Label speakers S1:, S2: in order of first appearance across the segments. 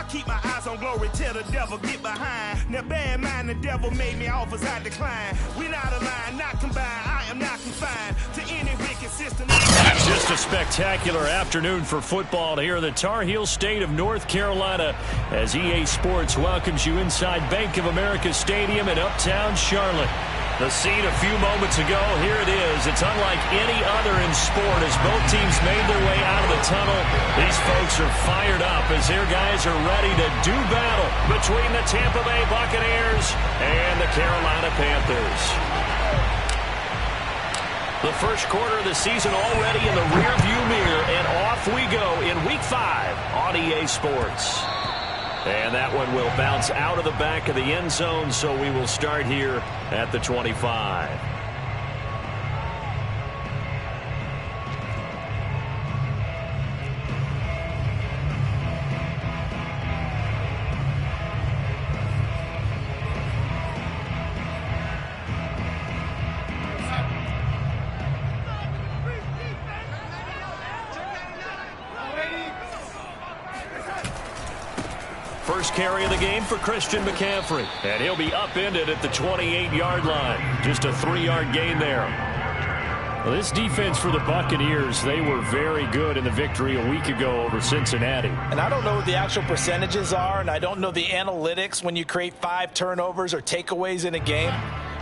S1: I keep my eyes on glory till the devil get behind. Now bad mind, the devil made me offers I decline. We not aligned, not combined. I am not confined to any wicked system.
S2: Just a spectacular afternoon for football here in the Tar Heel state of North Carolina as EA Sports welcomes you inside Bank of America Stadium in Uptown Charlotte. The scene a few moments ago, here it is. It's unlike any other in sport as both teams made their way out of the tunnel. These folks are fired up as their guys are ready to do battle between the Tampa Bay Buccaneers and the Carolina Panthers. The first quarter of the season already in the rearview mirror, and off we go in Week 5 on EA Sports. And that one will bounce out of the back of the end zone, so we will start here at the 25. First carry of the game for Christian McCaffrey. And he'll be upended at the 28-yard line. Just a 3-yard gain there. Well, this defense for the Buccaneers, they were very good in the victory a week ago over Cincinnati.
S3: And I don't know what the actual percentages are, and I don't know the analytics when you create 5 turnovers or takeaways in a game.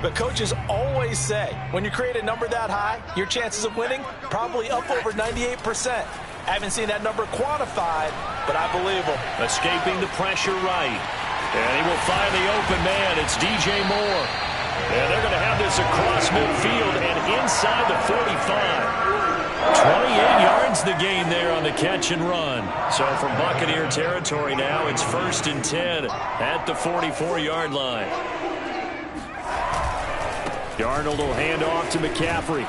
S3: But coaches always say, when you create a number that high, your chances of winning probably up over 98%. I haven't seen that number quantified, but I believe him.
S2: Escaping the pressure right. And he will find the open man. It's DJ Moore. And they're going to have this across midfield and inside the 45. 28 yards the gain there on the catch and run. So from Buccaneer territory now, it's 1st and 10 at the 44-yard line. Darnold will hand off to McCaffrey.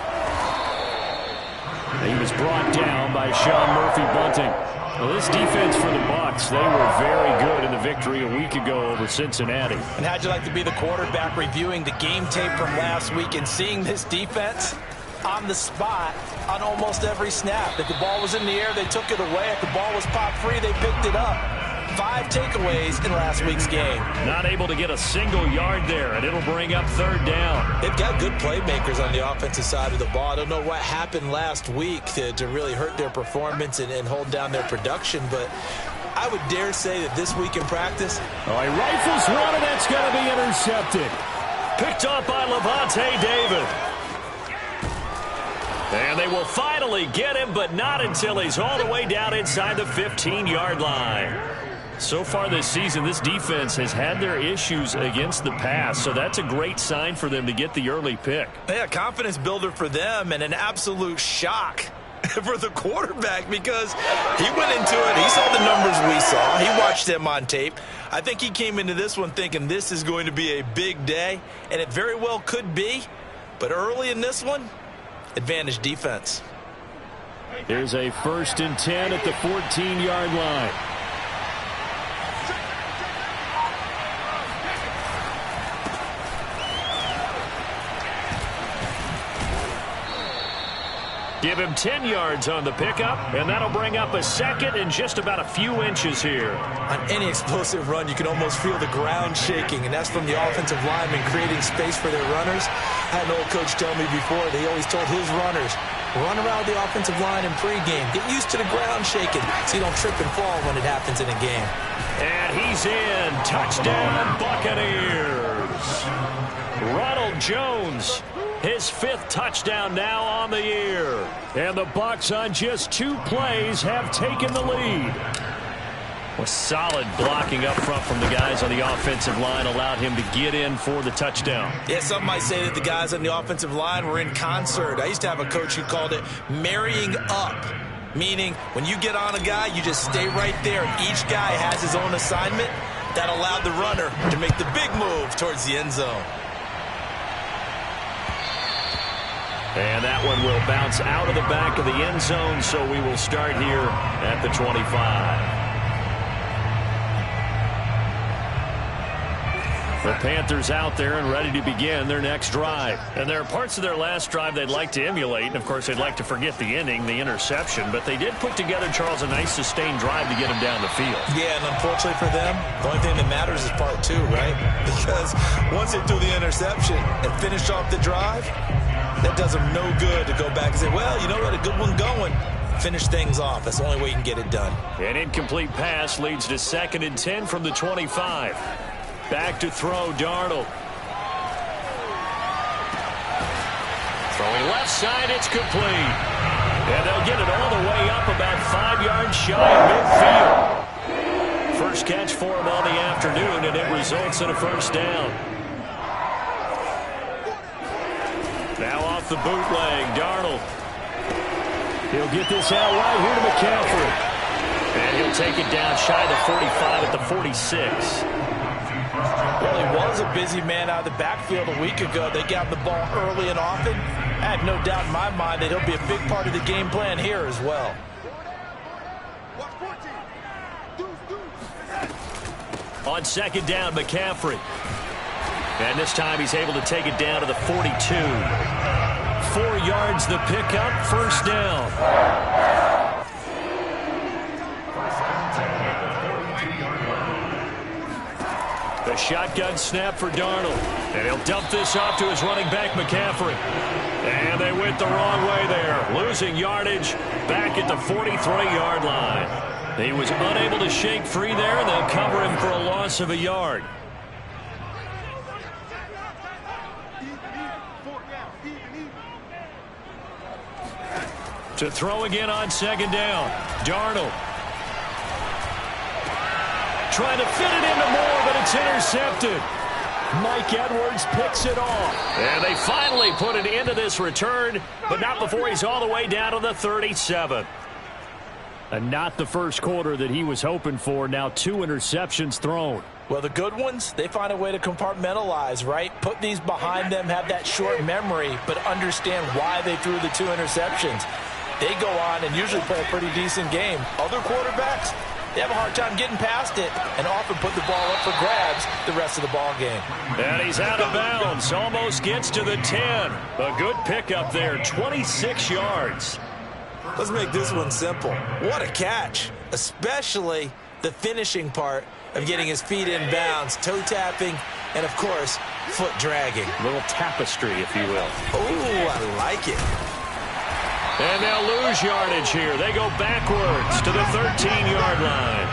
S2: He was brought down by Sean Murphy-Bunting. Well, this defense for the Bucs, they were very good in the victory a week ago over Cincinnati.
S3: And how'd you like to be the quarterback reviewing the game tape from last week and seeing this defense on the spot on almost every snap? If the ball was in the air, they took it away. If the ball was popped free, they picked it up. 5 takeaways in last week's game.
S2: Not able to get a single yard there, and it'll bring up 3rd down.
S4: They've got good playmakers on the offensive side of the ball. I don't know what happened last week to really hurt their performance and hold down their production, but I would dare say that this week in practice.
S2: Oh, he rifles one, and that's going to be intercepted. Picked up by Lavonte David. And they will finally get him, but not until he's all the way down inside the 15-yard line. So far this season, this defense has had their issues against the pass, so that's a great sign for them to get the early pick.
S4: Yeah, confidence builder for them and an absolute shock for the quarterback because he went into it. He saw the numbers we saw. He watched them on tape. I think he came into this one thinking this is going to be a big day, and it very well could be. But early in this one, advantage defense.
S2: Here's a 1st and 10 at the 14-yard line. Give him 10 yards on the pickup, and that'll bring up a 2nd and just about a few inches here.
S4: On any explosive run, you can almost feel the ground shaking, and that's from the offensive linemen creating space for their runners. I had an old coach tell me before, they always told his runners, run around the offensive line in pregame. Get used to the ground shaking so you don't trip and fall when it happens in a game.
S2: And he's in. Touchdown, Buccaneers. Ronald Jones, his 5th touchdown now on the year. And the Bucs on just 2 plays have taken the lead. Well, solid blocking up front from the guys on the offensive line allowed him to get in for the touchdown.
S4: Yeah, some might say that the guys on the offensive line were in concert. I used to have a coach who called it marrying up, meaning when you get on a guy, you just stay right there. Each guy has his own assignment. That allowed the runner to make the big move towards the end zone.
S2: And that one will bounce out of the back of the end zone, so we will start here at the 25. The Panthers out there and ready to begin their next drive. And there are parts of their last drive they'd like to emulate. And, of course, they'd like to forget the inning, the interception. But they did put together, Charles, a nice sustained drive to get him down the field. Yeah,
S4: and unfortunately for them, the only thing that matters is part two, right? Because once they threw the interception and finished off the drive, that does them no good to go back and say, well, you know what, a good one going. Finish things off. That's the only way you can get it done.
S2: An incomplete pass leads to 2nd and 10 from the 25. Back to throw, Darnold. Throwing left side, it's complete. And they'll get it all the way up about 5 yards shy of midfield. First catch for him on the afternoon, and it results in a first down. Now off the bootleg, Darnold. He'll get this out right here to McCaffrey. And he'll take it down shy of the 45 at the 46.
S3: Well, he was a busy man out of the backfield a week ago. They got the ball early and often. I have no doubt in my mind that he'll be a big part of the game plan here as well.
S2: On 2nd down, McCaffrey. And this time he's able to take it down to the 42. 4 yards the pickup, first down. The shotgun snap for Darnold. And he'll dump this off to his running back, McCaffrey. And they went the wrong way there. Losing yardage back at the 43-yard line. He was unable to shake free there, and they'll cover him for a loss of a yard. To throw again on 2nd down. Darnold. Trying to fit it into Moore, but it's intercepted. Mike Edwards picks it off. And they finally put it into this return, but not before he's all the way down to the 37. And not the first quarter that he was hoping for. Now 2 interceptions thrown.
S3: Well, the good ones, they find a way to compartmentalize, right? Put these behind them, have that short memory, but understand why they threw the 2 interceptions. They go on and usually play a pretty decent game. Other quarterbacks, they have a hard time getting past it and often put the ball up for grabs the rest of the ball game.
S2: And he's out of bounds. Almost gets to the 10. A good pickup there, 26 yards.
S4: Let's make this one simple. What a catch, especially the finishing part of getting his feet in bounds, toe tapping, and, of course, foot dragging.
S2: A little tapestry, if you will.
S4: Oh, I like it.
S2: And they'll lose yardage here. They go backwards to the 13-yard line.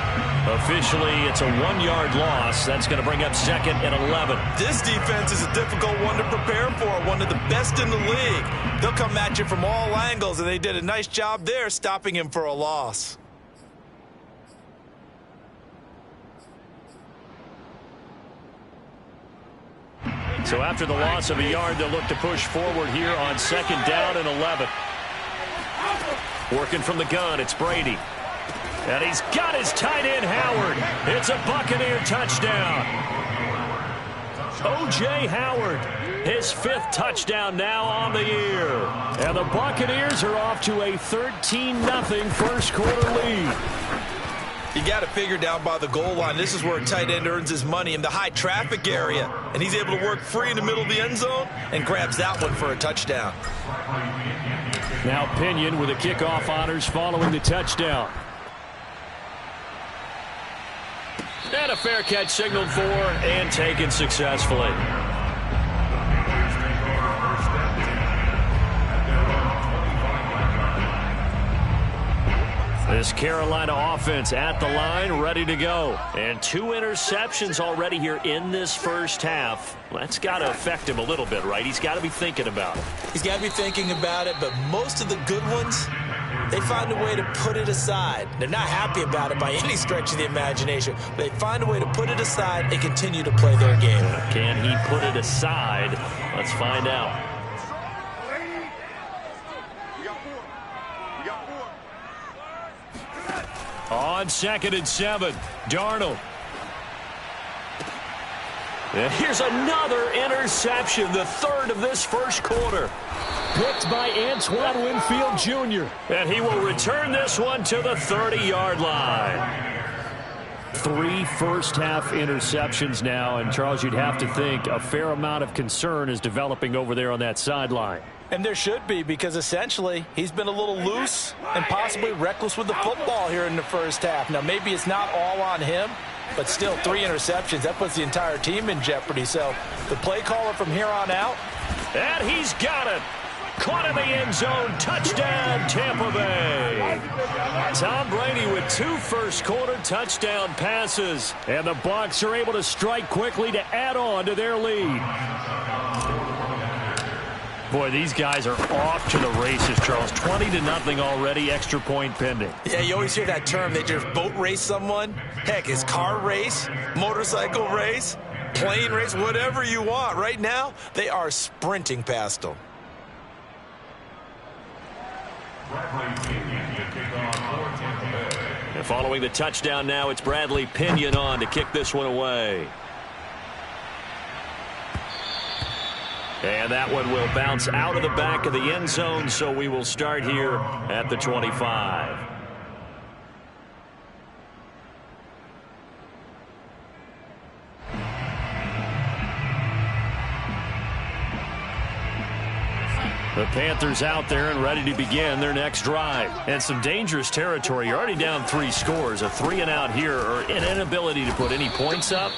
S2: Officially, it's a 1-yard loss. That's going to bring up 2nd and 11.
S4: This defense is a difficult one to prepare for, one of the best in the league. They'll come at you from all angles, and they did a nice job there stopping him for a loss.
S2: So after the loss of a yard, they'll look to push forward here on 2nd down and 11. Working from the gun, it's Brady. And he's got his tight end, Howard. It's a Buccaneer touchdown. O.J. Howard, his 5th touchdown now on the year. And the Buccaneers are off to a 13-0 first quarter lead.
S4: You got to figure down by the goal line. This is where a tight end earns his money in the high traffic area. And he's able to work free in the middle of the end zone and grabs that one for a touchdown.
S2: Now Pinion with the kickoff honors following the touchdown. And a fair catch signaled for and taken successfully. This Carolina offense at the line, ready to go. And 2 interceptions already here in this first half. That's got to affect him a little bit, right? He's got to be thinking about it.
S3: He's got to be thinking about it, but most of the good ones, they find a way to put it aside. They're not happy about it by any stretch of the imagination. They find a way to put it aside and continue to play their game.
S2: Can he put it aside? Let's find out. On 2nd and 7, Darnold. And here's another interception, the 3rd of this first quarter. Picked by Antoine Winfield Jr. And he will return this one to the 30-yard line. 3 first-half interceptions now. And, Charles, you'd have to think a fair amount of concern is developing over there on that sideline.
S3: And there should be, because essentially he's been a little loose and possibly reckless with the football here in the first half. Now, maybe it's not all on him, but still 3 interceptions. That puts the entire team in jeopardy. So the play caller from here on out.
S2: And he's got it. Caught in the end zone. Touchdown, Tampa Bay. Tom Brady with 2 first-quarter touchdown passes. And the Bucs are able to strike quickly to add on to their lead. Boy, these guys are off to the races, Charles. 20-0 already, extra point pending.
S3: Yeah, you always hear that term. They just boat race someone. Heck, it's car race, motorcycle race, plane race, whatever you want. Right now, they are sprinting past them.
S2: And following the touchdown now, it's Bradley Pinion on to kick this one away. And that one will bounce out of the back of the end zone, so we will start here at the 25. The Panthers out there and ready to begin their next drive. And some dangerous territory. You're already down 3 scores. A 3-and-out here, or an inability to put any points up.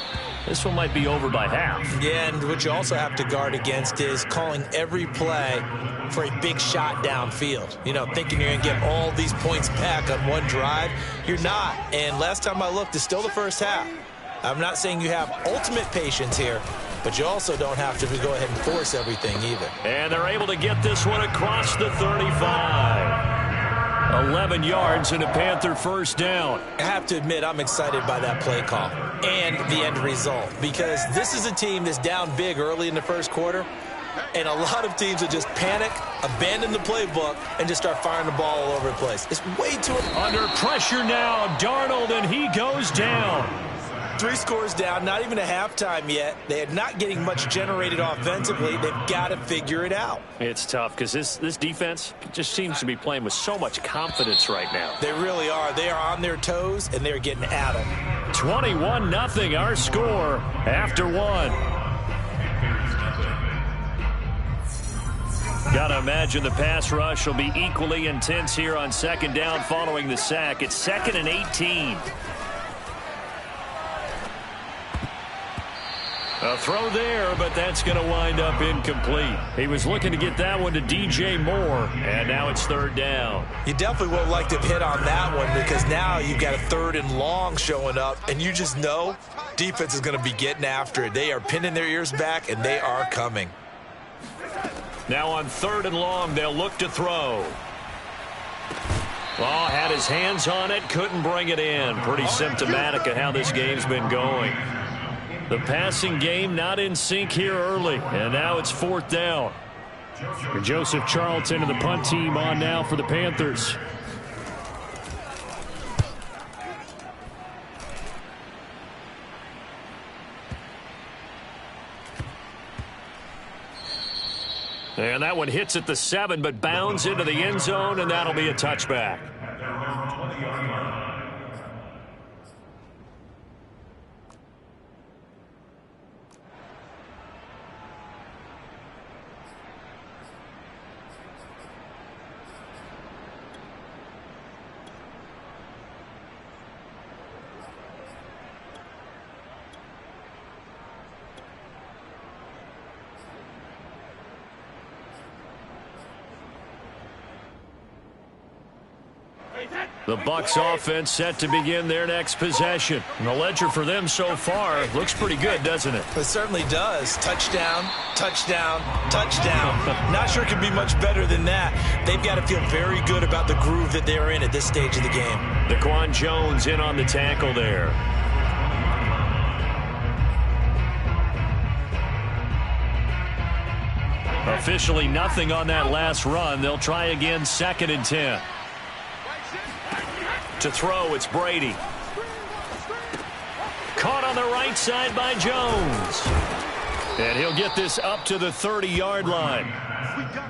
S2: This one might be over by half.
S3: Yeah, and what you also have to guard against is calling every play for a big shot downfield. You know, thinking you're going to get all these points back on one drive. You're not. And last time I looked, it's still the first half. I'm not saying you have ultimate patience here, but you also don't have to go ahead and force everything either.
S2: And they're able to get this one across the 35. 11 yards and a Panther first down.
S3: I have to admit, I'm excited by that play call and the end result, because this is a team that's down big early in the first quarter, and a lot of teams will just panic, abandon the playbook, and just start firing the ball all over the place. It's way too...
S2: Under pressure now, Darnold, and he goes down.
S3: 3 scores down, not even a halftime yet. They are not getting much generated offensively. They've got to figure it out.
S2: It's tough because this defense just seems to be playing with so much confidence right now.
S3: They really are. They are on their toes, and they're getting at them.
S2: 21-0, our score after 1. Gotta imagine the pass rush will be equally intense here on second down following the sack. It's 2nd and 18. A throw there, but that's going to wind up incomplete. He was looking to get that one to DJ Moore, and now it's 3rd down.
S3: You definitely would like to have hit on that one, because now you've got a 3rd and long showing up, and you just know defense is going to be getting after it. They are pinning their ears back, and they are coming.
S2: Now on 3rd and long, they'll look to throw. Oh, had his hands on it, couldn't bring it in. Pretty symptomatic of how this game's been going. The passing game not in sync here early, and now it's 4th down. And Joseph Charlton and the punt team on now for the Panthers. And that one hits at the 7, but bounds into the end zone, and that'll be a touchback. The Bucs offense set to begin their next possession. And the ledger for them so far looks pretty good, doesn't it?
S3: It certainly does. Touchdown, touchdown, touchdown. Not sure it could be much better than that. They've got to feel very good about the groove that they're in at this stage of the game.
S2: Daquan Jones in on the tackle there. Officially nothing on that last run. They'll try again, 2nd and 10. To throw, it's Brady. Caught on the right side by Jones. And he'll get this up to the 30-yard line.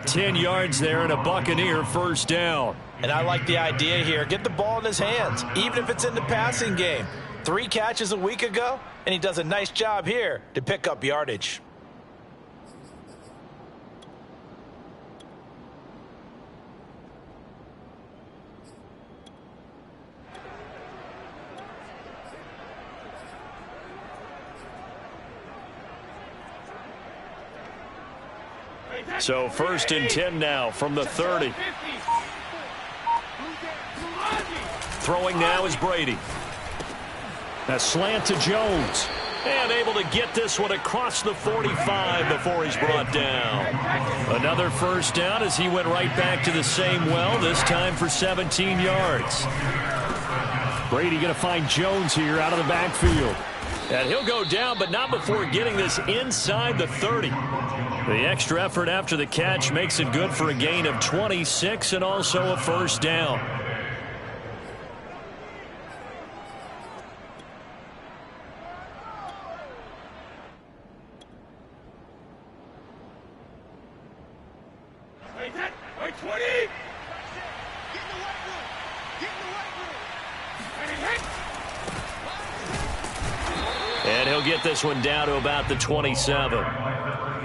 S2: 10 yards there and a Buccaneer first down.
S3: And I like the idea here. Get the ball in his hands, even if it's in the passing game. 3 catches a week ago, and he does a nice job here to pick up yardage.
S2: So 1st and 10 now from the 30. Throwing now is Brady. A slant to Jones. And able to get this one across the 45 before he's brought down. Another 1st down as he went right back to the same well, this time for 17 yards. Brady going to find Jones here out of the backfield. And he'll go down, but not before getting this inside the 30. The extra effort after the catch makes it good for a gain of 26 and also a 1st down. And he'll get this one down to about the 27.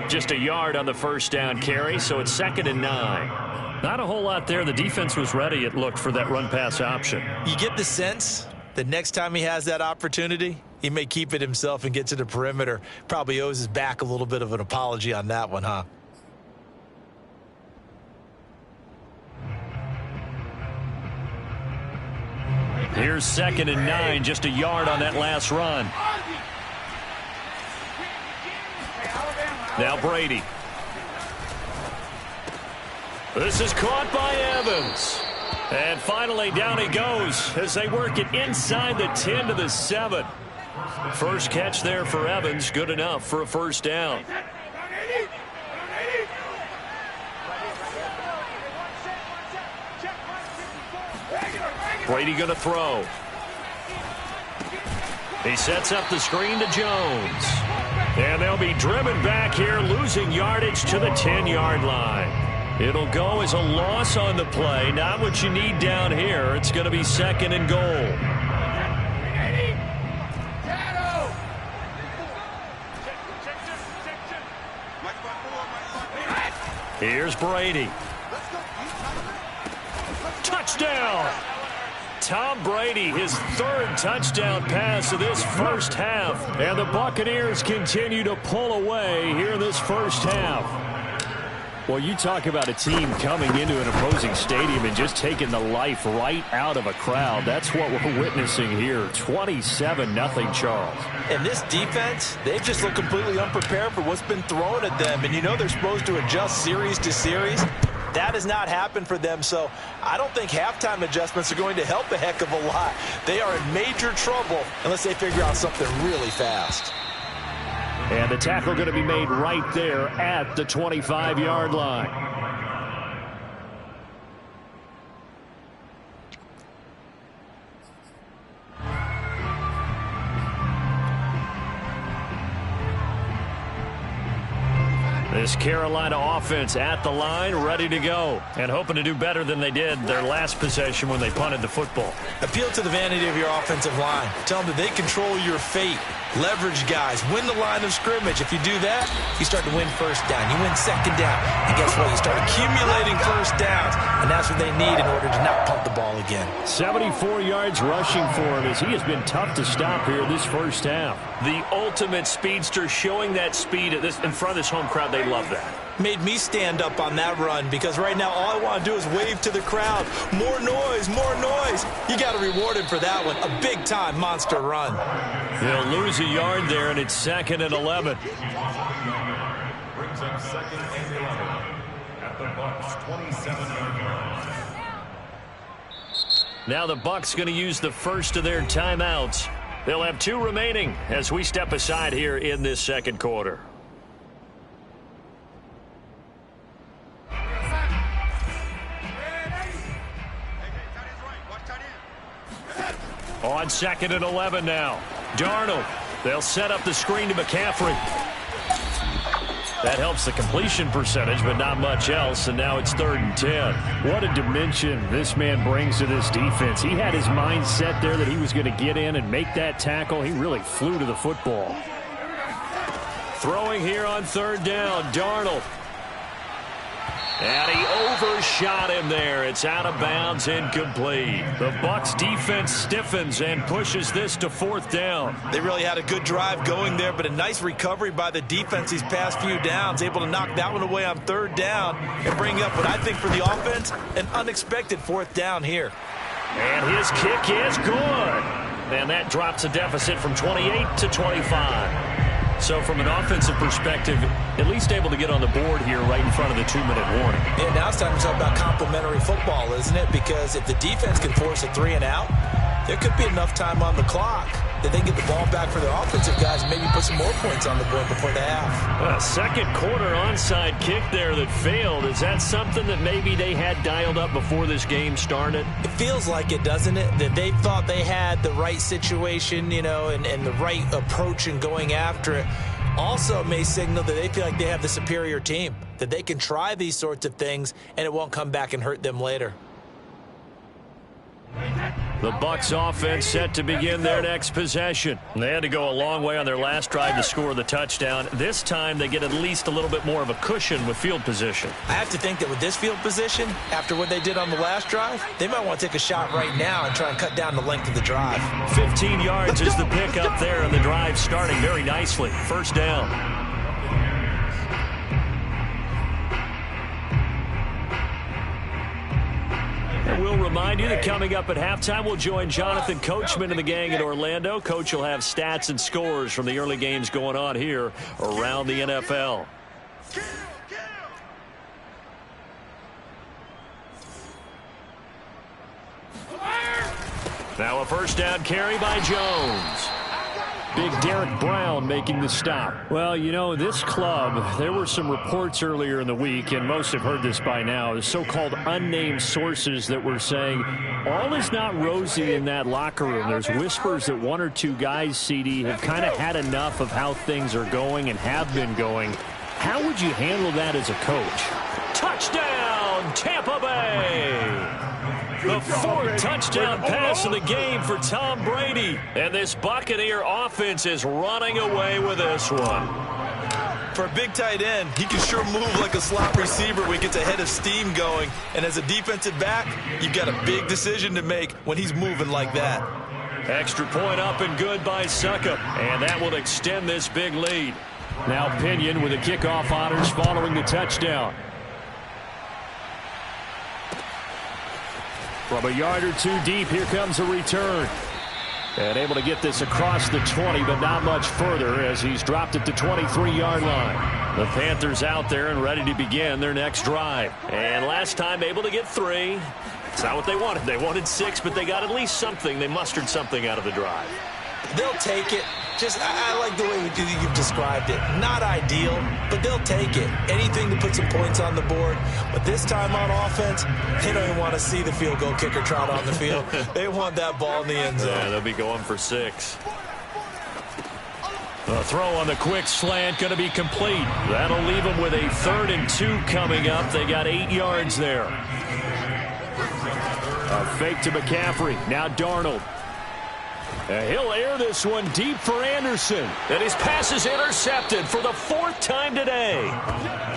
S2: Just a yard on the 1st down carry, so it's 2nd and 9. Not a whole lot there. The defense was ready, it looked, for that run-pass option.
S4: You get the sense that next time he has that opportunity, he may keep it himself and get to the perimeter. Probably owes his back a little bit of an apology on that one, huh?
S2: Here's 2nd and 9, just a yard on that last run. Now Brady. This is caught by Evans. And finally down he goes as they work it inside the 10 to the 7. First catch there for Evans, good enough for a 1st down. Brady going to throw. He sets up the screen to Jones. And they'll be driven back here, losing yardage to the 10-yard line. It'll go as a loss on the play. Not what you need down here. It's going to be 2nd and goal. Here's Brady. Touchdown! Tom Brady, his 3rd touchdown pass of this 1st half. And the Buccaneers continue to pull away here in this 1st half. Well, you talk about a team coming into an opposing stadium and just taking the life right out of a crowd. That's what we're witnessing here. 27-0, Charles.
S3: And this defense, they've just looked completely unprepared for what's been thrown at them. And you know they're supposed to adjust series to series. That has not happened for them, so I don't think halftime adjustments are going to help a heck of a lot. They are in major trouble unless they figure out something really fast.
S2: And the tackle going to be made right there at the 25-yard line. This Carolina offense at the line, ready to go, and hoping to do better than they did their last possession when they punted the football.
S4: Appeal to the vanity of your offensive line. Tell them that they control your fate. Leverage guys. Win the line of scrimmage. If you do that, you start to win 1st down. You win 2nd down. And guess what? You start accumulating 1st downs. And that's what they need in order to not punt the ball again.
S2: 74 yards rushing for him as he has been tough to stop here this 1st half. The ultimate speedster, showing that speed in front of this home crowd. They love that.
S4: Made me stand up on that run because right now all I want to do is wave to the crowd. More noise, more noise. You got to reward him for that one. A big-time monster run.
S2: He'll lose a yard there, and it's 2nd and 11.
S5: Brings up 2nd and 11 at the Bucs 27-yard line.
S2: Now the Bucs going to use the first of their timeouts. They'll have 2 remaining as we step aside here in this 2nd quarter. On 2nd and 11 now. Darnold. They'll set up the screen to McCaffrey. That helps the completion percentage, but not much else, and now it's 3rd and 10. What a dimension this man brings to this defense. He had his mind set there that he was going to get in and make that tackle. He really flew to the football. Throwing here on 3rd down, Darnold. And he overshot him there. It's out of bounds, incomplete. The Bucs defense stiffens and pushes this to 4th down.
S4: They really had a good drive going there, but a nice recovery by the defense these past few downs, able to knock that one away on 3rd down and bring up what I think for the offense, an unexpected 4th down here.
S2: And his kick is good. And that drops a deficit from 28 to 25. So from an offensive perspective, at least able to get on the board here right in front of the 2-minute warning.
S3: Yeah, now it's time to talk about complementary football, isn't it? Because if the defense can force a 3 and out, there could be enough time on the clock that they get the ball back for their offensive guys and maybe put some more points on the board before the half.
S2: A second quarter onside kick there that failed. Is that something that maybe they had dialed up before this game started?
S3: It feels like it, doesn't it? That they thought they had the right situation, you know, and the right approach in going after it. Also may signal that they feel like they have the superior team, that they can try these sorts of things and it won't come back and hurt them later.
S2: The Bucs offense set to begin their next possession. They had to go a long way on their last drive to score the touchdown. This time they get at least a little bit more of a cushion with field position.
S3: I have to think that with this field position, after what they did on the last drive, they might want to take a shot right now and try and cut down the length of the drive.
S2: 15 yards is the pickup there, and the drive starting very nicely. 1st down. And we'll remind you that coming up at halftime, we'll join Jonathan Coachman and the gang in Orlando. Coach will have stats and scores from the early games going on here around the NFL. Now a 1st down carry by Jones. Big Derek Brown making the stop. Well, you know, this club, there were some reports earlier in the week, and most have heard this by now, the so-called unnamed sources that were saying all is not rosy in that locker room. There's whispers that 1 or 2 guys, CD, have kind of had enough of how things are going and have been going. How would you handle that as a coach? Touchdown, Tampa Bay! The 4th touchdown pass of the game for Tom Brady. And this Buccaneer offense is running away with this one.
S4: For a big tight end, he can sure move like a slot receiver when he gets a head of steam going. And as a defensive back, you've got a big decision to make when he's moving like that.
S2: Extra point up and good by Succop. And that will extend this big lead. Now Pinion with the kickoff honors following the touchdown. From a yard or 2 deep, here comes a return. And able to get this across the 20, but not much further as he's dropped it to 23-yard line. The Panthers out there and ready to begin their next drive. And last time able to get 3. It's not what they wanted. They wanted 6, but they got at least something. They mustered something out of the drive.
S3: They'll take it. Just, I like the way you've described it. Not ideal, but they'll take it. Anything to put some points on the board. But this time on offense, they don't even want to see the field goal kicker trot on the field. They want that ball in the end zone.
S2: Yeah, they'll be going for 6. The throw on the quick slant going to be complete. That'll leave them with a 3rd and 2 coming up. They got 8 yards there. A fake to McCaffrey. Now Darnold. He'll air this one deep for Anderson. And his pass is intercepted for the 4th time today.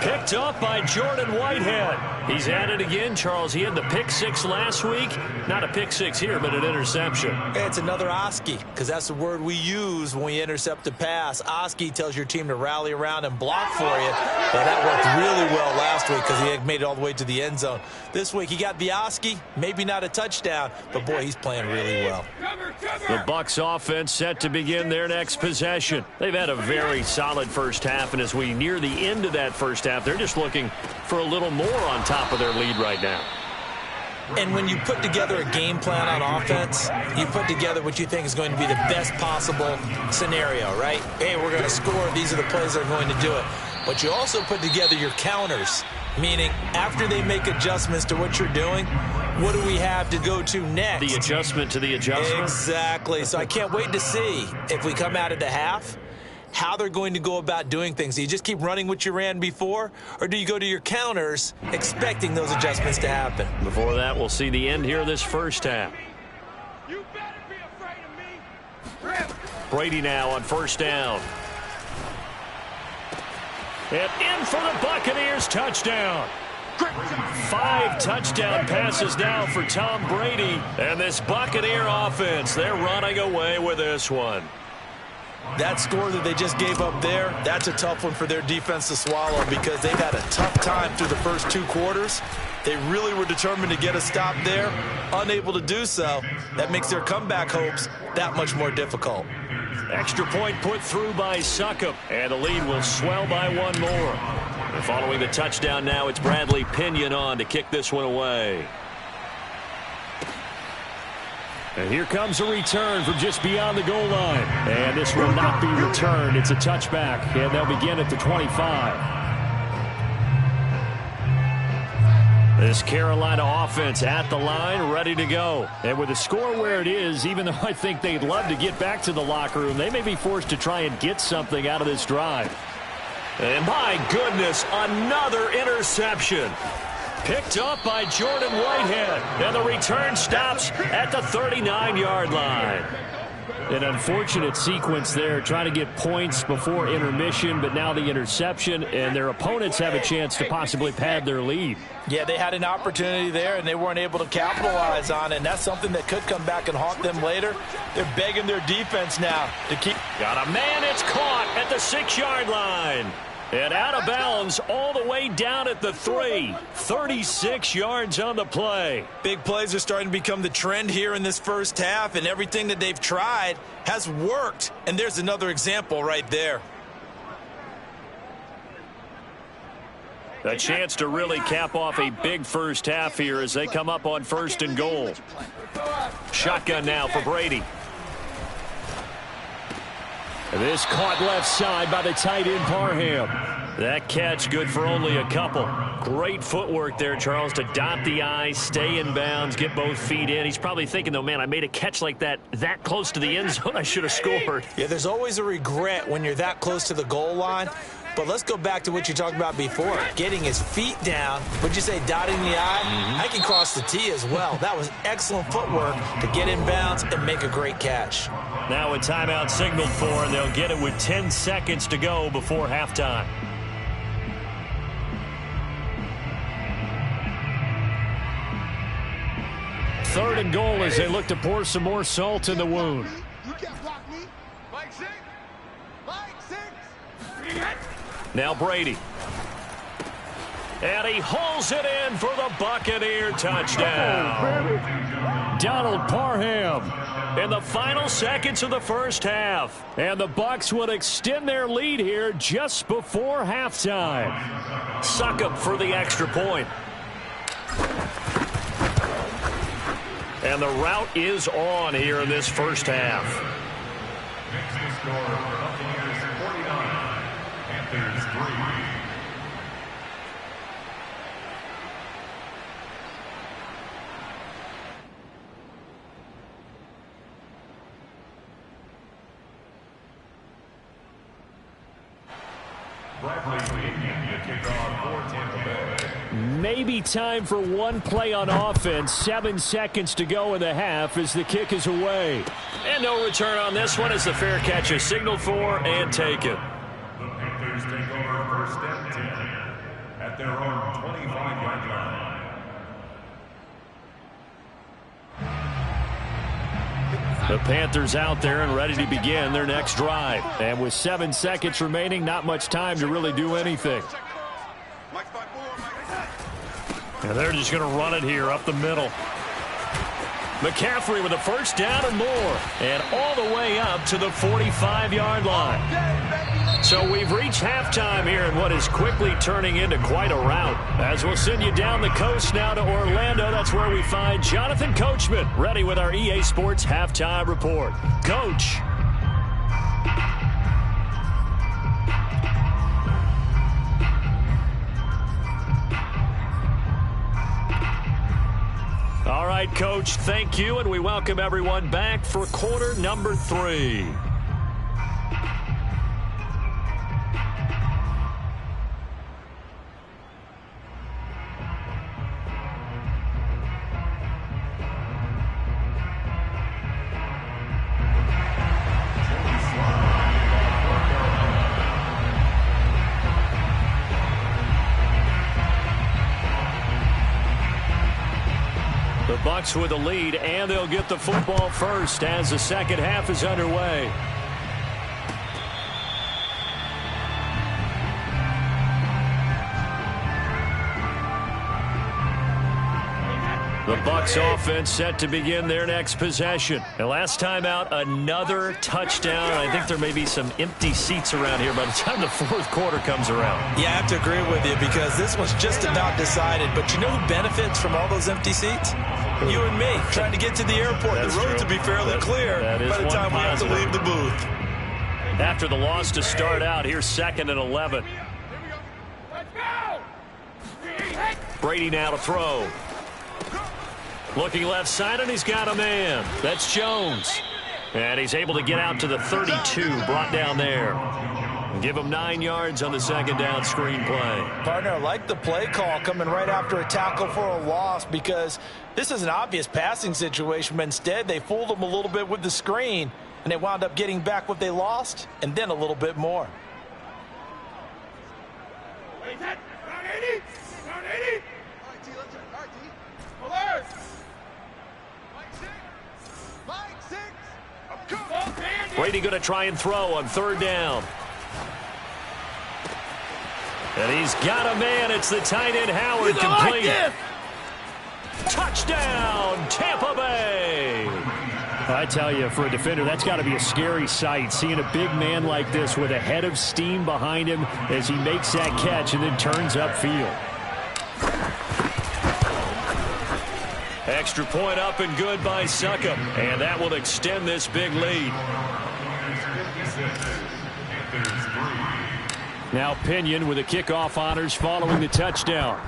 S2: Picked up by Jordan Whitehead. He's at it again, Charles. He had the pick 6 last week. Not a pick 6 here, but an interception.
S3: It's another Oski, because that's the word we use when we intercept a pass. Oski tells your team to rally around and block for you. But that worked really well last week because he had made it all the way to the end zone. This week he got the Oski, maybe not a touchdown, but boy, he's playing really well.
S2: The Bucs offense set to begin their next possession. They've had a very solid first half, and as we near the end of that first half, they're just looking for a little more on top of their lead right now.
S3: And when you put together a game plan on offense, you put together what you think is going to be the best possible scenario, right? Hey, we're going to score. These are the plays that are going to do it. But you also put together your counters, meaning after they make adjustments to what you're doing, what do we have to go to next?
S2: The adjustment to the adjustment.
S3: Exactly. So I can't wait to see if we come out of the half how they're going to go about doing things. Do you just keep running what you ran before, or do you go to your counters expecting those adjustments to happen?
S2: Before that, we'll see the end here of this first half.
S1: You better be afraid of me.
S2: Brady now on first down. And in for the Buccaneers, touchdown. 5 touchdown passes now for Tom Brady. And this Buccaneer offense, they're running away with this one.
S3: That score that they just gave up there, that's a tough one for their defense to swallow because they've had a tough time through the first 2 quarters. They really were determined to get a stop there, unable to do so. That makes their comeback hopes that much more difficult.
S2: Extra point put through by Succop, and the lead will swell by 1 more. And following the touchdown now, it's Bradley Pinion on to kick this one away. And here comes a return from just beyond the goal line. And this will not be returned. It's a touchback, and they'll begin at the 25. This Carolina offense at the line, ready to go. And with the score where it is, even though I think they'd love to get back to the locker room, they may be forced to try and get something out of this drive. And my goodness, another interception. Picked up by Jordan Whitehead. And the return stops at the 39-yard line. An unfortunate sequence there, trying to get points before intermission, but now the interception, and their opponents have a chance to possibly pad their lead.
S3: Yeah, they had an opportunity there, and they weren't able to capitalize on it, and that's something that could come back and haunt them later. They're begging their defense now to keep.
S2: Got a man, it's caught at the 6-yard line. And out of bounds all the way down at the 3. 36 yards on the play.
S3: Big plays are starting to become the trend here in this first half, and everything that they've tried has worked. And there's another example right there.
S2: A chance to really cap off a big first half here as they come up on 1st and goal. Shotgun now for Brady. This caught left side by the tight end Parham. That catch good for only a couple. Great footwork there, Charles, to dot the I, stay in bounds, get both feet in. He's probably thinking, though, man, I made a catch like that close to the end zone. I should have scored.
S3: Yeah, there's always a regret when you're that close to the goal line. But let's go back to what you talked about before. Getting his feet down. Would you say dotting the I? I can cross the T as well. That was excellent footwork to get in bounds and make a great catch.
S2: Now a timeout signaled for, and they'll get it with 10 seconds to go before halftime. Third and goal as they look to pour some more salt in the wound.
S1: You can't block me. Mike 6. Mike 6.
S2: Now Brady. And he hauls it in for the Buccaneer touchdown. Donald Parham in the final seconds of the first half. And the Bucs would extend their lead here just before halftime. Succop for the extra point. And the route is on here in this first half.
S5: Next to score, Buccaneers 49, Panthers 3. Bradley Pinion to kick off for Tampa Bay.
S2: Maybe time for one play on offense. 7 seconds to go in the half as the kick is away. And no return on this one as the fair catch is signaled for and taken.
S5: The Panthers take over 1st and 10 at their own 25-yard line.
S2: The Panthers out there and ready to begin their next drive. And with 7 seconds remaining, not much time to really do anything. And they're just going to run it here up the middle. McCaffrey with a first down and more. And all the way up to the 45-yard line. So we've reached halftime here in what is quickly turning into quite a rout. As we'll send you down the coast now to Orlando. That's where we find Jonathan Coachman ready with our EA Sports Halftime Report. Coach. All right, Coach, thank you, and we welcome everyone back for quarter number 3. Bucs with the lead, and they'll get the football first as the second half is underway. The Bucs offense set to begin their next possession. And last time out, another touchdown. I think there may be some empty seats around here by the time the fourth quarter comes around.
S3: Yeah, I have to agree with you because this one's just about decided. But you know who benefits from all those empty seats? You and me, trying to get to the airport.
S2: That's
S3: the roads
S2: true.
S3: will be fairly clear
S2: by
S3: the time we have to leave the booth.
S2: After the loss to start out, here's 2nd and 11. Brady now to throw. Looking left side, and he's got a man. That's Jones. And he's able to get out to the 32, brought down there. Give him 9 yards on the second down screen play.
S3: Partner, I like the play call coming right after a tackle for a loss because this is an obvious passing situation, but instead they fooled him a little bit with the screen, and they wound up getting back what they lost and then a little bit more.
S2: Brady going to try and throw on 3rd down. And he's got a man. It's the tight end, Howard, complete.
S3: Like
S2: Touchdown, Tampa Bay.
S6: I tell you, for a defender, that's got to be a scary sight, seeing a big man like this with a head of steam behind him as he makes that catch and then turns upfield.
S2: Extra point up and good by Succop. And that will extend this big lead.
S6: Now Pinion with the kickoff honors following the touchdown.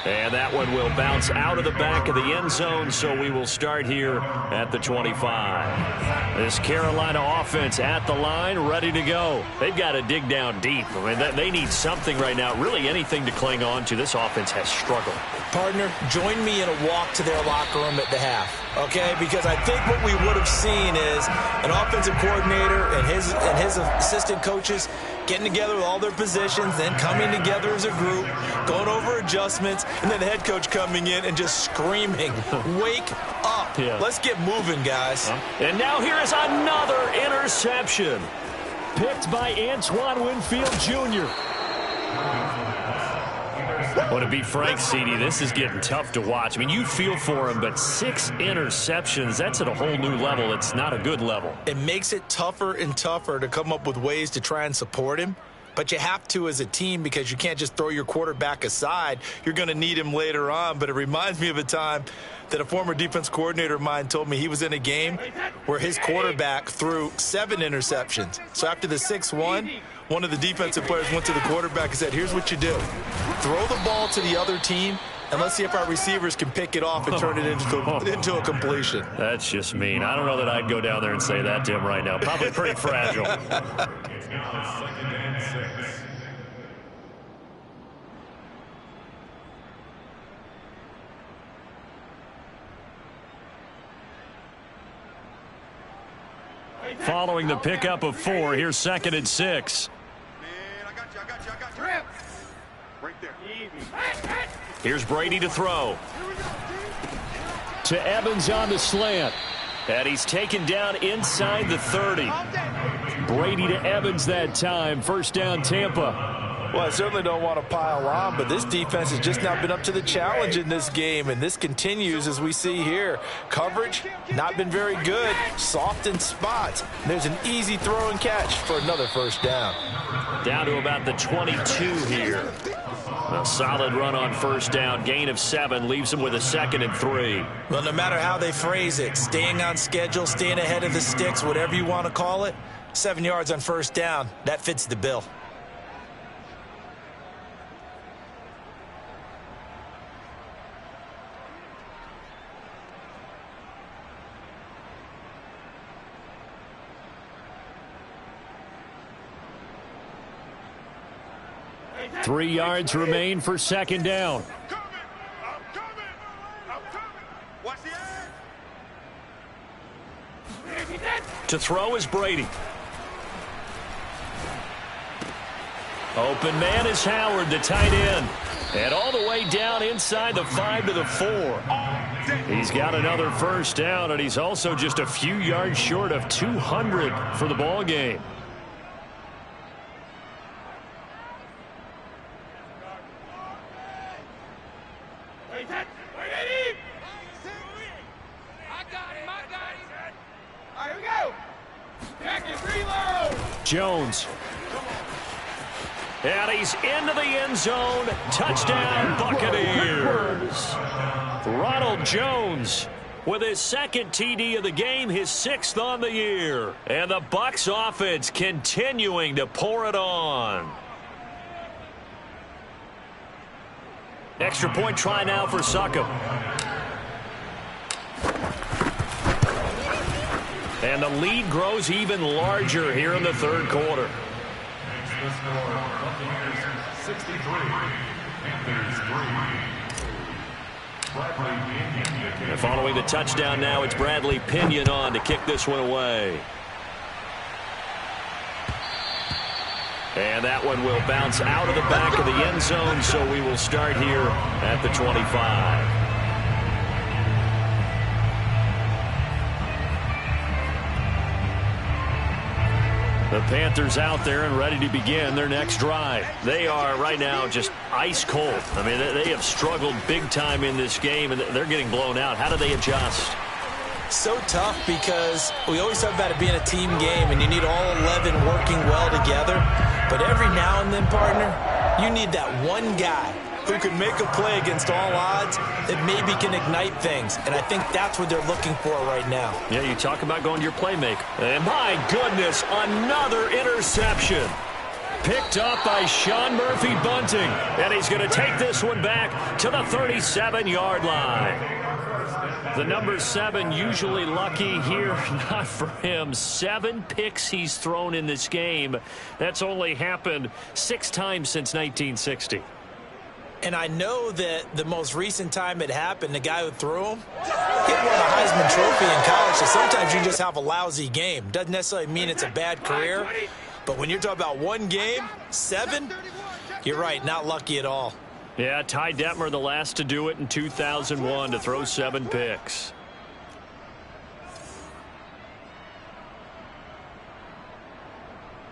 S2: And that one will bounce out of the back of the end zone, so we will start here at the 25. This Carolina offense at the line, ready to go. They've got to dig down deep. I mean, they need something right now, really anything to cling on to. This offense has struggled.
S3: Partner, join me in a walk to their locker room at the half, okay? Because I think what we would have seen is an offensive coordinator and his assistant coaches getting together with all their positions, then coming together as a group, going over adjustments, and then the head coach coming in and just screaming, wake up.
S2: Yeah.
S3: Let's get moving, guys.
S2: And now here is another interception.
S6: Picked by Antoine Winfield Jr.
S2: Well, to be frank, CD, this is getting tough to watch. I mean, you feel for him, but 6 interceptions, that's at a whole new level. It's not a good level.
S3: It makes it tougher and tougher to come up with ways to try and support him. But you have to as a team because you can't just throw your quarterback aside. You're going to need him later on. But it reminds me of a time that a former defense coordinator of mine told me he was in a game where his quarterback threw 7 interceptions. So after the 6th one of the defensive players went to the quarterback and said, here's what you do. Throw the ball to the other team, and let's see if our receivers can pick it off and turn it into a completion.
S2: That's just mean. I don't know that I'd go down there and say that to him right now. Probably pretty fragile.
S5: It's now 2nd and 6.
S2: Following the pickup of 4, here's 2nd and 6. Here's Brady to throw.
S6: To Evans on the slant.
S2: And he's taken down inside the 30.
S6: Brady to Evans that time. First down, Tampa.
S3: Well, I certainly don't want to pile on, but this defense has just not been up to the challenge in this game, and this continues as we see here. Coverage, not been very good, soft in spots. There's an easy throw and catch for another first down.
S2: Down to about the 22 here. A solid run on first down. Gain of 7 leaves him with a 2nd and 3.
S3: Well, no matter how they phrase it, staying on schedule, staying ahead of the sticks, whatever you want to call it, 7 yards on first down, that fits the bill.
S6: Three yards remain for second down.
S2: To throw is Brady. Open man is Howard, the tight end. And all the way down inside the 5 to the 4. He's got another first down, and he's also just a few yards short of 200 for the ball game. Jones. And he's into the end zone. Touchdown, Buccaneers. Ronald Jones with his second TD of the game, his 6th on the year. And the Bucs offense continuing to pour it on. Extra point try now for Succop. And the lead grows even larger here in the third quarter.
S5: The score, Buccaneers 63, Panthers 3. Bradley Pinion.
S2: And following the touchdown now, it's Bradley Pinion on to kick this one away. And that one will bounce out of the back of the end zone, so we will start here at the 25. The Panthers out there and ready to begin their next drive. They are right now just ice cold. I mean, they have struggled big time in this game, and they're getting blown out. How do they adjust?
S3: So tough because we always talk about it being a team game, and you need all 11 working well together. But every now and then, partner, you need that one guy who can make a play against all odds that maybe can ignite things. And I think that's what they're looking for right now.
S2: Yeah, you talk about going to your playmaker. And my goodness, another interception. Picked up by Sean Murphy-Bunting. And he's going to take this one back to the 37-yard line. The number 7 usually lucky here. Not for him. 7 picks he's thrown in this game. That's only happened 6 times since 1960.
S3: And I know that the most recent time it happened, the guy who threw him, he won a Heisman Trophy in college, so sometimes you just have a lousy game. Doesn't necessarily mean it's a bad career, but when you're talking about one game, 7, you're right, not lucky at all.
S2: Yeah, Ty Detmer, the last to do it in 2001, to throw 7 picks.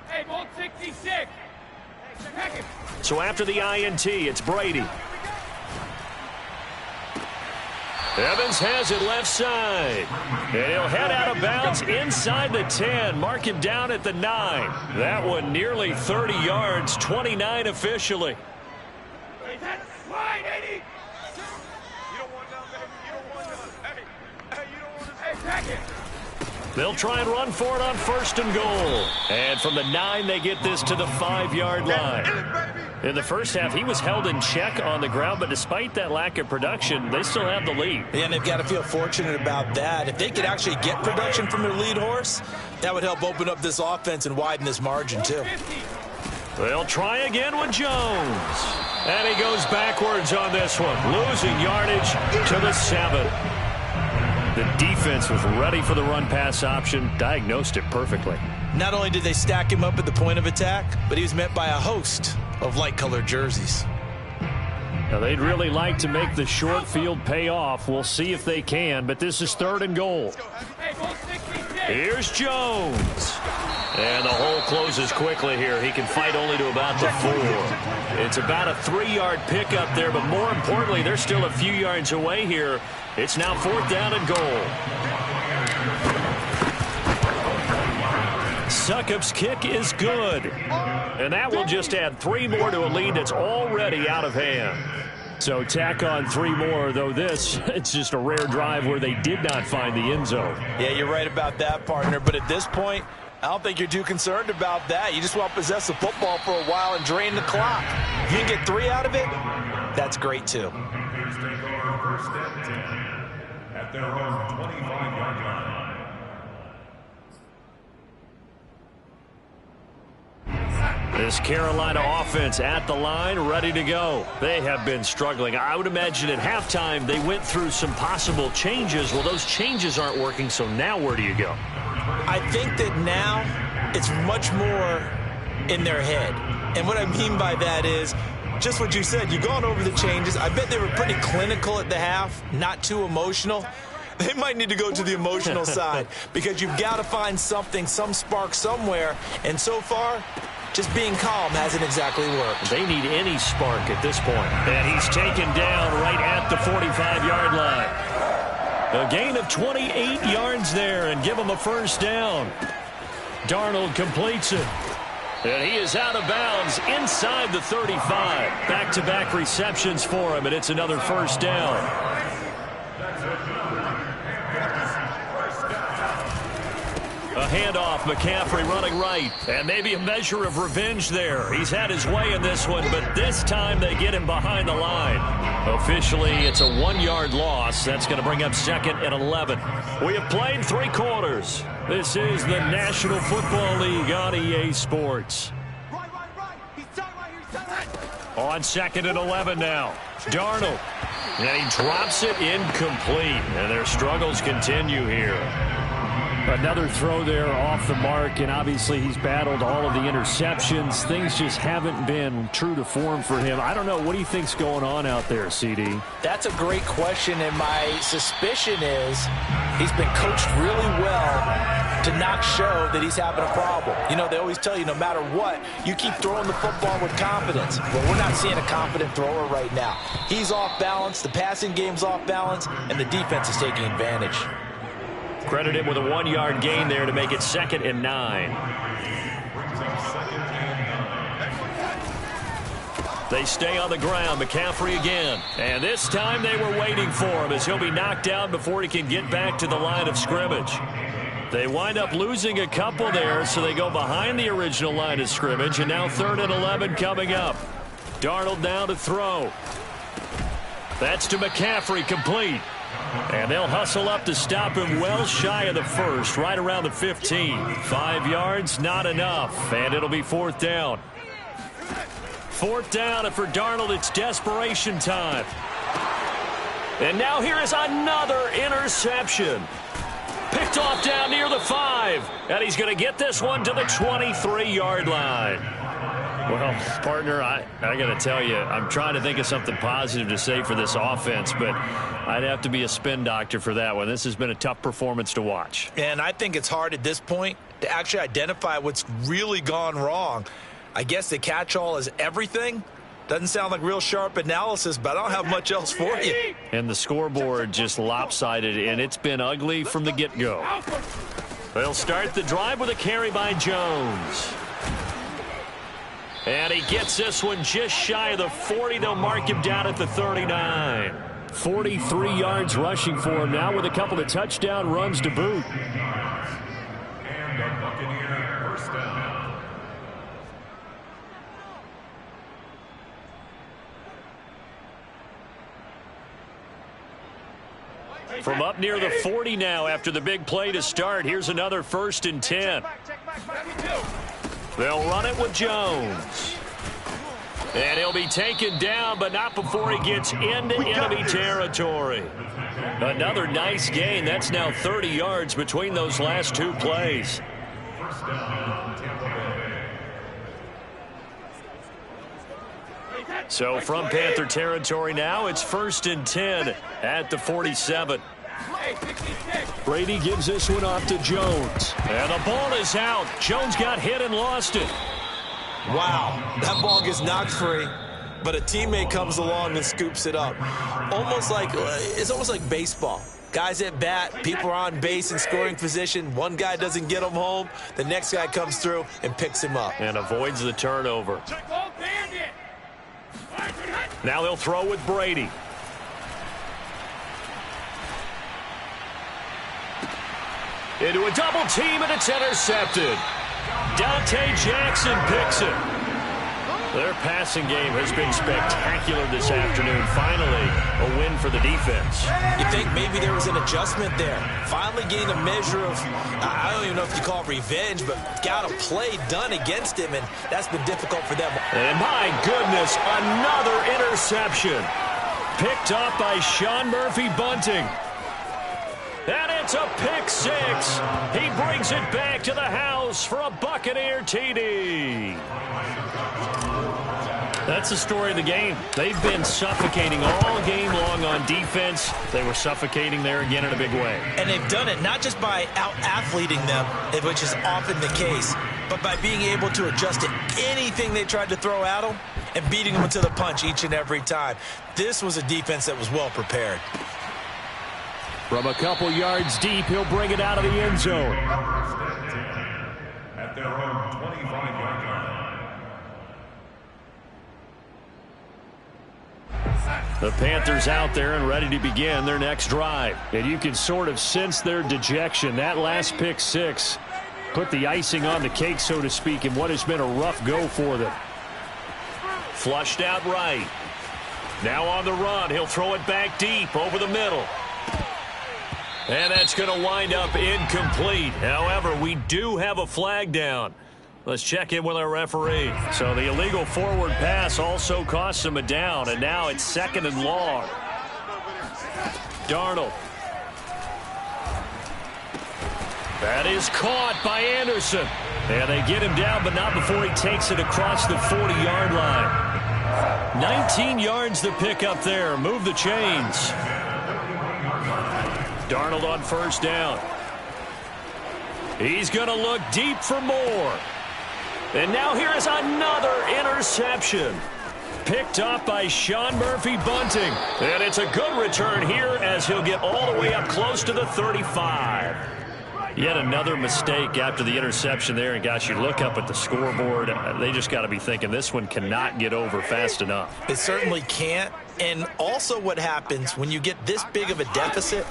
S7: Hey, ball 66.
S2: So after the INT, it's Brady. Evans has it left side. And he'll head out of bounds inside the 10. Mark him down at the 9. That one nearly 30 yards, 29 officially. They'll try and run for it on 1st and goal. And from the 9, they get this to the 5-yard line. In the first half, he was held in check on the ground, but despite that lack of production, they still have the lead.
S3: Yeah, and they've got to feel fortunate about that. If they could actually get production from their lead horse, that would help open up this offense and widen this margin, too.
S2: They'll try again with Jones. And he goes backwards on this one, losing yardage to the 7. The defense was ready for the run-pass option, diagnosed it perfectly.
S3: Not only did they stack him up at the point of attack, but he was met by a host of light-colored jerseys.
S6: Now, they'd really like to make the short field pay off. We'll see if they can, but this is 3rd and goal.
S2: Here's Jones. And the hole closes quickly here. He can fight only to about the 4. It's about a 3-yard pickup there, but more importantly, they're still a few yards away here. It's now 4th down and goal. Succop's kick is good. And that will just add 3 more to a lead that's already out of hand. So tack on 3 more, though it's just a rare drive where they did not find the end zone.
S3: Yeah, you're right about that, partner. But at this point, I don't think you're too concerned about that. You just want to possess the football for a while and drain the clock. If you can get 3 out of it, that's great, too.
S5: Panthers take over 1st and 10 at their own 25-yard line.
S2: This Carolina offense at the line, ready to go. They have been struggling. I would imagine at halftime they went through some possible changes. Well, those changes aren't working, so now where do you go?
S3: I think that now it's much more in their head. And what I mean by that is
S4: just what you said. You've gone over the changes. I bet they were pretty clinical at the half, not too emotional. They might need to go to the emotional side because you've got to find something, some spark somewhere. And so far, just being calm hasn't exactly worked.
S2: They need any spark at this point. And he's taken down right at the 45-yard line. A gain of 28 yards there and give him a first down. Darnold completes it. And he is out of bounds inside the 35. Back-to-back receptions for him, and it's another first down. A handoff, McCaffrey running right, and maybe a measure of revenge there. He's had his way in this one, but this time they get him behind the line. Officially, it's a 1-yard loss. That's going to bring up 2nd and 11. We have played 3 quarters. This is the National Football League on EA Sports. On 2nd and 11 now. Darnold. And he drops it incomplete. And their struggles continue here.
S6: Another throw there off the mark, and obviously he's battled all of the interceptions. Things just haven't been true to form for him. I don't know. What do you think's going on out there, CD?
S3: That's a great question, and my suspicion is he's been coached really well to not show that he's having a problem. You know, they always tell you no matter what, you keep throwing the football with confidence. Well, we're not seeing a confident thrower right now. He's off balance, the passing game's off balance, and the defense is taking advantage.
S2: Credit him with a 1-yard gain there to make it 2nd and 9. They stay on the ground. McCaffrey again. And this time they were waiting for him as he'll be knocked down before he can get back to the line of scrimmage. They wind up losing a couple there, so they go behind the original line of scrimmage, and now 3rd and 11 coming up. Darnold now to throw. That's to McCaffrey, complete. And they'll hustle up to stop him well shy of the first, right around the 15. 5 yards, not enough, and it'll be 4th down. 4th down, and for Darnold, it's desperation time. And now here is another interception. Picked off down near the 5, and he's going to get this one to the 23-yard line. Well, partner, I got to tell you, I'm trying to think of something positive to say for this offense, but I'd have to be a spin doctor for that one. This has been a tough performance to watch.
S4: And I think it's hard at this point to actually identify what's really gone wrong. I guess the catch-all is everything. Doesn't sound like real sharp analysis, but I don't have much else for you.
S2: And the scoreboard just lopsided, and it's been ugly from the get-go. They'll start the drive with a carry by Jones. And he gets this one just shy of the 40. They'll mark him down at the 39. 43 yards rushing for him now with a couple of touchdown runs to boot.
S5: And a Buccaneer first down.
S2: From up near the 40 now after the big play to start. Here's another 1st and 10. They'll run it with Jones. And he'll be taken down, but not before he gets into enemy territory. Another nice gain. That's now 30 yards between those last 2 plays.
S5: First down, Tampa Bay.
S2: So from Panther territory now, it's 1st and 10 at the 47. Brady gives this one off to Jones. And the ball is out. Jones got hit and lost it.
S4: Wow, that ball gets knocked free, but a teammate comes along and scoops it up. It's almost like baseball. Guys at bat, people are on base in scoring position. One guy doesn't get him home. The next guy comes through and picks him up.
S2: And avoids the turnover. Now they'll throw with Brady. Into a double team, and it's intercepted. Dante Jackson picks it. Their passing game has been spectacular this afternoon. Finally, a win for the defense.
S4: You think maybe there was an adjustment there. Finally gained a measure of, I don't even know if you call it revenge, but got a play done against him, and that's been difficult for them.
S2: And my goodness, another interception. Picked up by Sean Murphy-Bunting. And it's a pick 6. He brings it back to the house for a Buccaneer TD. That's the story of the game. They've been suffocating all game long on defense. They were suffocating there again in a big way.
S4: And they've done it not just by out-athleting them, which is often the case, but by being able to adjust to anything they tried to throw at them and beating them to the punch each and every time. This was a defense that was well prepared.
S2: From a couple yards deep, he'll bring it out of the end zone.
S5: At their own 25-yard line.
S2: The Panthers out there and ready to begin their next drive. And you can sort of sense their dejection. That last pick six put the icing on the cake, so to speak, in what has been a rough go for them. Flushed out right. Now on the run. He'll throw it back deep over the middle. And that's going to wind up incomplete. However, we do have a flag down. Let's check in with our referee. So the illegal forward pass also costs him a down, and now it's 2nd and long. Darnold. That is caught by Anderson. And they get him down, but not before he takes it across the 40-yard line. 19 yards to pick up there. Move the chains. Darnold on first down. He's going to look deep for more. And now here is another interception. Picked up by Sean Murphy-Bunting. And it's a good return here as he'll get all the way up close to the 35. Yet another mistake after the interception there. And, gosh, you look up at the scoreboard. They just got to be thinking this one cannot get over fast enough.
S4: It certainly can't. And also what happens when you get this big of a deficit,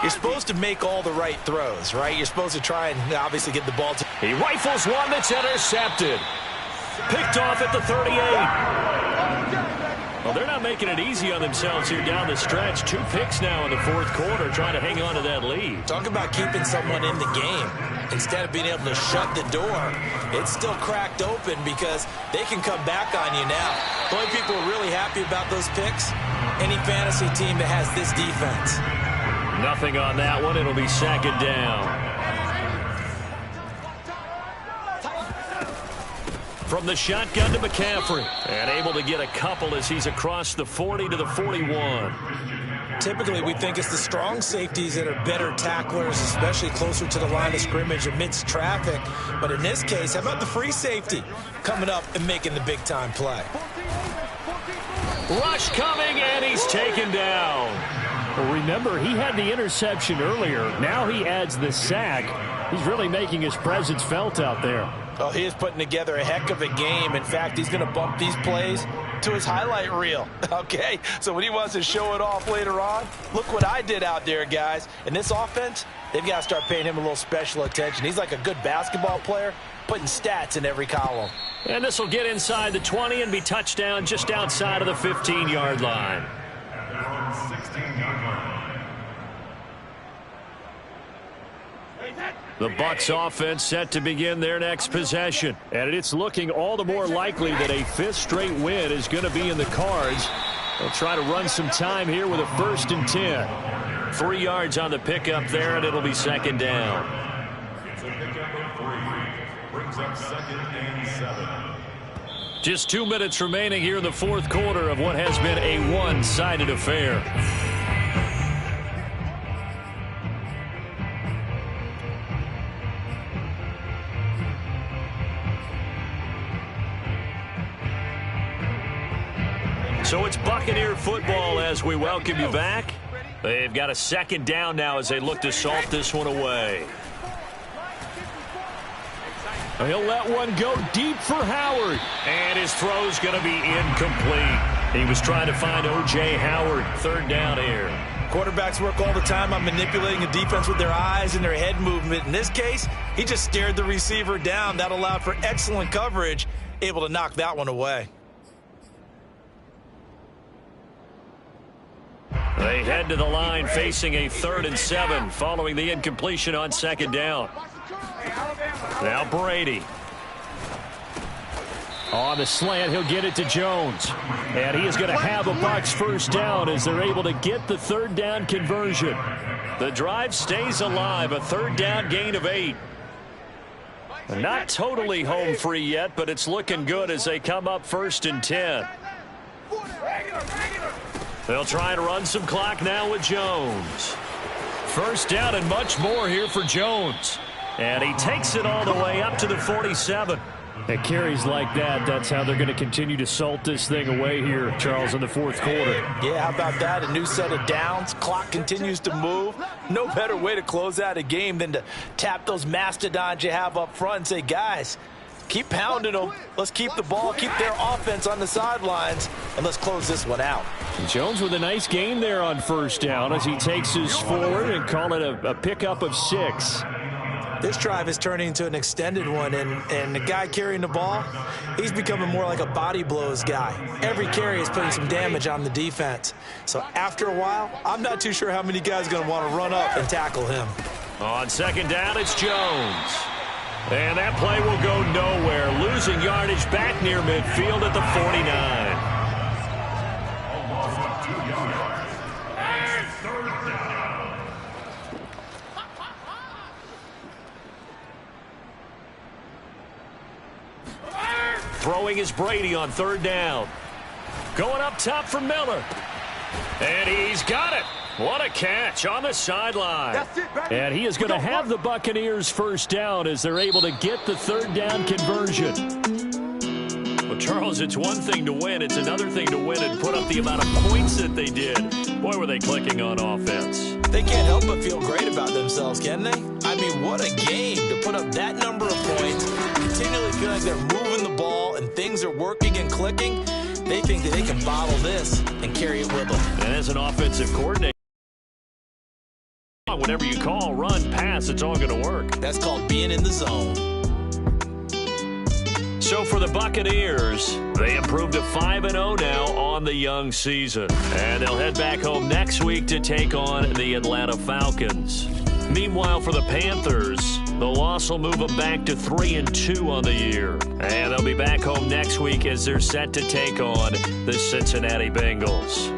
S4: you're supposed to make all the right throws, right? You're supposed to try and obviously get the ball to...
S2: He rifles one that's intercepted. Picked off at the 38. Well, they're not making it easy on themselves here down the stretch. 2 picks now in the 4th quarter trying to hang on to that lead.
S4: Talk about keeping someone in the game. Instead of being able to shut the door, it's still cracked open because they can come back on you now. The only people who are really happy about those picks, any fantasy team that has this defense.
S2: Nothing on that one. It'll be 2nd down. From the shotgun to McCaffrey. And able to get a couple as he's across the 40 to the 41.
S4: Typically, we think it's the strong safeties that are better tacklers, especially closer to the line of scrimmage amidst traffic. But in this case, how about the free safety coming up and making the big-time play?
S2: Rush coming, and he's taken down. Well, remember, he had the interception earlier. Now he adds the sack. He's really making his presence felt out there.
S4: Oh, he is putting together a heck of a game. In fact, he's going to bump these plays to his highlight reel. Okay, so when he wants to show it off later on, look what I did out there, guys. In this offense, they've got to start paying him a little special attention. He's like a good basketball player, putting stats in every column.
S2: And this will get inside the 20 and be touchdown just outside of the 15-yard line.
S5: At their own 16-yard line.
S2: The Bucs offense set to begin their next possession. And it's looking all the more likely that a 5th straight win is going to be in the cards. They'll try to run some time here with a 1st and 10. 3 yards on the pickup there, and it'll be 2nd down.
S5: It's a pickup of 3. Brings up 2nd and 7.
S2: Just 2 minutes remaining here in the 4th quarter of what has been a one-sided affair. So it's Buccaneer football as we welcome you back. They've got a 2nd down now as they look to salt this one away. He'll let one go deep for Howard. And his throw's going to be incomplete. He was trying to find O.J. Howard. 3rd down here.
S4: Quarterbacks work all the time on manipulating a defense with their eyes and their head movement. In this case, he just stared the receiver down. That allowed for excellent coverage, able to knock that one away.
S2: They head to the line facing a 3rd and 7 following the incompletion on 2nd down. Now Brady. On the slant, he'll get it to Jones. And he is going to have a Bucs 1st down as they're able to get the 3rd down conversion. The drive stays alive, a 3rd down gain of 8. Not totally home free yet, but it's looking good as they come up 1st and 10. They'll try to run some clock now with Jones. 1st down and much more here for Jones. And he takes it all the way up to the 47.
S6: At carries like that, that's how they're going to continue to salt this thing away here, Charles, in the 4th quarter.
S3: Yeah, how about that? A new set of downs. Clock continues to move. No better way to close out a game than to tap those mastodons you have up front and say, guys, keep pounding them. Let's keep the ball, keep their offense on the sidelines, and let's close this one out.
S6: Jones with a nice gain there on 1st down as he takes us forward and call it a pickup of 6.
S3: This drive is turning into an extended one, and the guy carrying the ball, he's becoming more like a body blows guy. Every carry is putting some damage on the defense. So after a while, I'm not too sure how many guys are going to want to run up and tackle him.
S2: On 2nd down, it's Jones. And that play will go nowhere. Losing yardage back near midfield at the 49. Throwing is Brady on 3rd down. Going up top for Miller. And he's got it. What a catch on the sideline. And he is going to have the Buccaneers 1st down as they're able to get the 3rd down conversion. Well, Charles, it's one thing to win. It's another thing to win and put up the amount of points that they did. Boy, were they clicking on offense.
S3: They can't help but feel great about themselves, can they? I mean, what a game to put up that number of points, continually feel like they're moving the ball and things are working and clicking. They think that they can bottle this and carry it with them.
S2: And as an offensive coordinator, whatever you call, run, pass, it's all going to work.
S3: That's called being in the zone.
S2: So for the Buccaneers, they improved to 5-0 now on the young season. And they'll head back home next week to take on the Atlanta Falcons. Meanwhile, for the Panthers, the loss will move them back to 3-2 on the year. And they'll be back home next week as they're set to take on the Cincinnati Bengals.